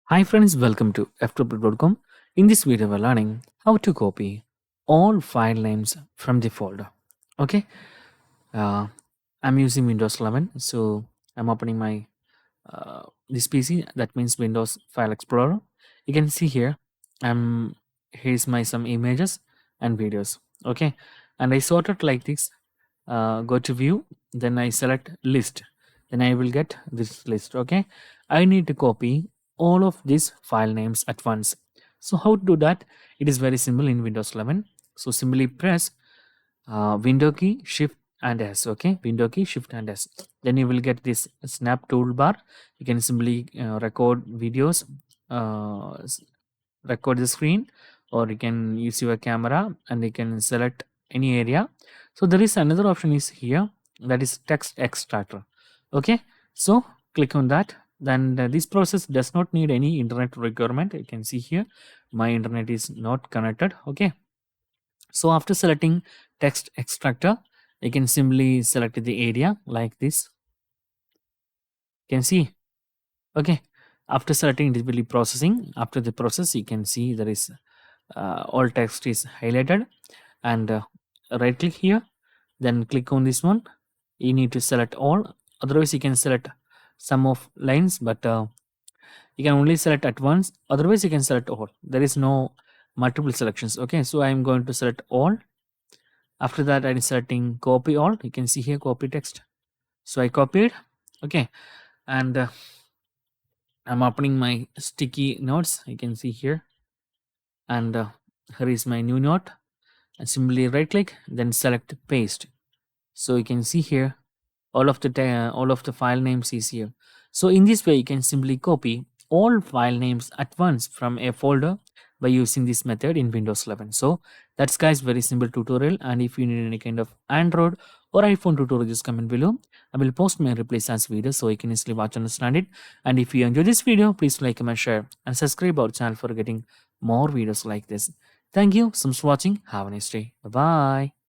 Hi friends, welcome to Ftopreview.com. In this video, we're learning how to copy all file names from the folder. Okay, uh, I'm using Windows 11, so I'm opening my this PC. That means Windows File Explorer. You can see here, I'm here's my some images and videos. Okay, and I sorted like this. Go to View, then I select List, then I will get this list. Okay, I need to copy all of these file names at once. So how to do that? It is very simple in Windows 11. So simply press Window key, Shift and S. Okay, Window key, Shift and S. Then you will get this Snap toolbar. You can simply record videos, uh, s- record the screen, or you can use your camera and you can select any area. So there is another option is here, that is text extractor. Okay, so click on that. Then this process does not need any internet requirement. You can see here my internet is not connected. Okay, so after selecting text extractor, you can simply select the area like this. You can see. Okay, after selecting, it will be processing. After the process, you can see there is all text is highlighted, and right click here, then click on this one. You need to select all, otherwise you can select some of lines, but you can only select at once, otherwise you can select all. There is no multiple selections. Okay, so I'm going to select all. After that, I'm selecting copy all. You can see here copy text, so I copied. Okay, and I'm opening my sticky notes. You can see here, and here is my new note. And simply right click, then select paste. So you can see here all of the file names is here. So in this way, you can simply copy all file names at once from a folder by using this method in Windows 11. So that's guys very simple tutorial, and if you need any kind of Android or iPhone tutorial, just comment below. I will post my replace as video so you can easily watch and understand it. And if you enjoy this video, please like, comment, share and subscribe our channel for getting more videos like this. Thank you so much for watching. Have a nice day. Bye bye.